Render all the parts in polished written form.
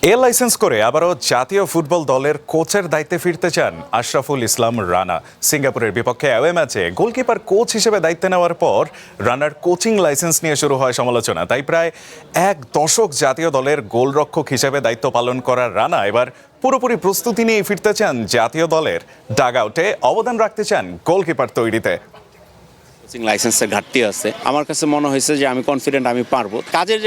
এ licence করে আবারও জাতীয় ফুটবল দলের কোচের দায়িত্বে ফিরতে চান আশরাফুল ইসলাম রানা। সিঙ্গাপুরের বিপক্ষে অ্যাওয়ে ম্যাচে গোলকিপার কোচ হিসেবে দায়িত্ব নেওয়ার পর রানার কোচিং লাইসেন্স নিয়ে শুরু হয় সমালোচনা। তাই প্রায় এক দশক জাতীয় দলের গোলরক্ষক হিসেবে দায়িত্ব পালন করার রানা এবার পুরোপুরি প্রস্তুতি নিয়ে ফিরতে চান জাতীয় দলের ডাগ আউটে, অবদান রাখতে চান গোলকিপার তৈরিতে। কোচিং লাইসেন্সের ঘাটতি আছে। আমার কাছে মনে হয়েছে যে আমি কনফিডেন্ট আমি পারবো। কাজের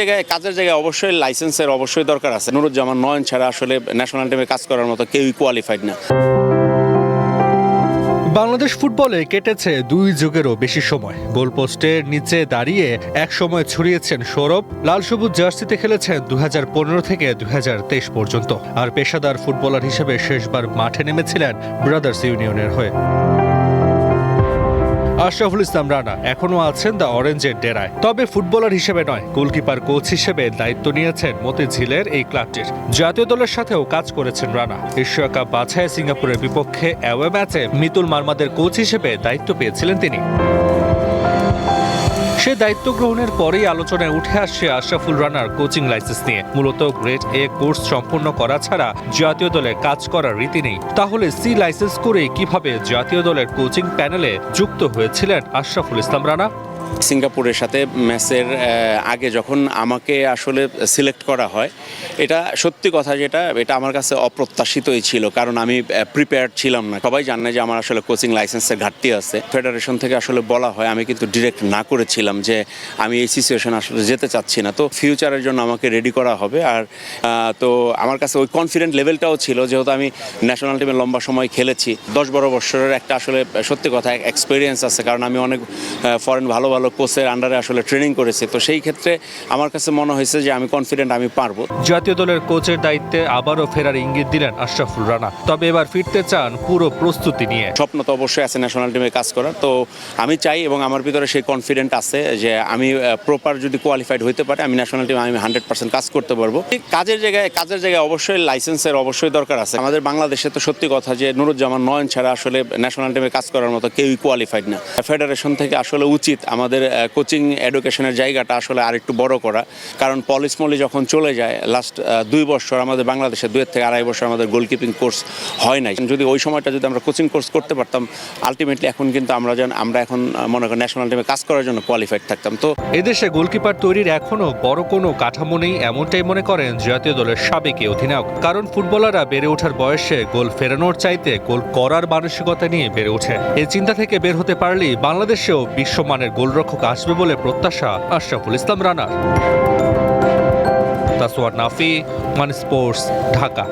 জায়গায় অবশ্যই লাইসেন্সের অবশ্যই দরকার আছে। নুরুজ্জামান নয়ন ছাড়া আসলে ন্যাশনাল টিমে কাজ করার মতো কেউই কোয়ালিফাইড না। বাংলাদেশ ফুটবলে কেটেছে দুই যুগেরও বেশি সময়। গোলপোস্টের নিচে দাঁড়িয়ে এক সময় ছড়িয়েছেন সৌরভ, লাল সবুজ জার্সিতে খেলেছেন 2015 থেকে 2023 পর্যন্ত। আর পেশাদার ফুটবলার হিসেবে শেষবার মাঠে নেমেছিলেন ব্রাদার্স ইউনিয়নের হয়ে। আশরাফুল ইসলাম রানা এখনো আছেন দ্য অরেঞ্জের ডেরায়, তবে ফুটবলার হিসেবে নয়, গোলকিপার কোচ হিসেবে দায়িত্ব নিয়েছেন মতিঝিলের এই ক্লাবটির। জাতীয় দলের সাথেও কাজ করেছেন রানা। এশিয়া কাপ বাছাই সিঙ্গাপুরের বিপক্ষে অ্যাওয়ে ম্যাচে মিতুল মারমাদের কোচ হিসেবে দায়িত্ব পেয়েছিলেন তিনি। সে দায়িত্ব গ্রহণের পরেই আলোচনায় উঠে আসছে আশরাফুল রানার কোচিং লাইসেন্স নিয়ে। মূলত গ্রেড এ কোর্স সম্পূর্ণ করা ছাড়া জাতীয় দলে কাজ করার রীতি নেই। তাহলে সি লাইসেন্স করে কিভাবে জাতীয় দলের কোচিং প্যানেলে যুক্ত হয়েছিলেন আশরাফুল ইসলাম রানা? সিঙ্গাপুরের সাথে ম্যাচের আগে যখন আমাকে আসলে সিলেক্ট করা হয়, এটা সত্যি কথা এটা আমার কাছে অপ্রত্যাশিতই ছিল, কারণ আমি প্রিপেয়ার্ড ছিলাম না। সবাই জানে যে আমার আসলে কোচিং লাইসেন্সের ঘাটতি আছে। ফেডারেশন থেকে আসলে বলা হয়, আমি কিন্তু ডিরেক্ট না করেছিলাম যে আমি এই সিচুয়েশন আসলে যেতে চাচ্ছি না, তো ফিউচারের জন্য আমাকে রেডি করা হবে। আর তো আমার কাছে ওই কনফিডেন্ট লেভেলটাও ছিল, যেহেতু আমি ন্যাশনাল টিমে লম্বা সময় খেলেছি। 10-12 বছরের একটা আসলে সত্যি কথা এক্সপিরিয়েন্স আছে, কারণ আমি অনেক ফরেন ভালো কোচের আন্ডারে আসলে ট্রেনিং করেছে। তো সেই ক্ষেত্রে আমার কাছে মনে হয়েছে যে আমি কনফিডেন্ট আমি পারবো। জাতীয় দলের কোচের দায়িত্বে আবারও ফেরার ইঙ্গিত দিলেন আশরাফুল রানা, তবে এবার ফিরতে চান পুরো প্রস্তুতি নিয়ে। স্বপ্ন তো অবশ্যই আছে ন্যাশনাল টিমে কাজ করার, তো আমি চাই এবং আমার ভিতরে সেই কনফিডেন্ট আছে যে আমি প্রপার যদি কোয়ালিফাইড হইতে পারে, আমি ন্যাশনাল টিমে আমি 100% কাজ করতে পারবো। কাজের জায়গায় অবশ্যই লাইসেন্সের অবশ্যই দরকার আছে। আমাদের বাংলাদেশে তো সত্যি কথা যে নুরুজ্জামান নয়ন ছাড়া আসলে ন্যাশনাল টিমে কাজ করার মতো কেউই কোয়ালিফাইড না। ফেডারেশন থেকে আসলে উচিত আমাদের কোচিং এডুকেশনের জায়গাটা আসলে আরেকটু বড় করা, কারণ পলিশ মলি যখন চলে যায়, লাস্ট 2 বছর আমাদের বাংলাদেশে 2 থেকে 2.5 বছর আমাদের গোলকিপিং কোর্স হয় নাই। যদি ওই সময়টা যদি আমরা কোচিং কোর্স করতে পারতাম, আলটিমেটলি এখন কিন্তু আমরা এখন মনে করি ন্যাশনাল টিমে কাজ করার জন্য কোয়ালিফাইড থাকতাম। তো এদেশে গোলকিপার তৈরির এখনো বড় কোনো কাঠামো নেই, এমনটাই মনে করেন জাতীয় দলের সাবেক অধিনায়ক। কারণ ফুটবলাররা বেড়ে ওঠার বয়সে গোল ফেরানোর চাইতে গোল করার মানসিকতা নিয়ে বেড়ে ওঠে। এই চিন্তা থেকে বের হতে পারলেই বাংলাদেশেও বিশ্বমানের গোলরক্ষক আসবে বলে প্রত্যাশা আশরাফুল ইসলাম রানার। Taswar Nafi, one sports, Dhaka.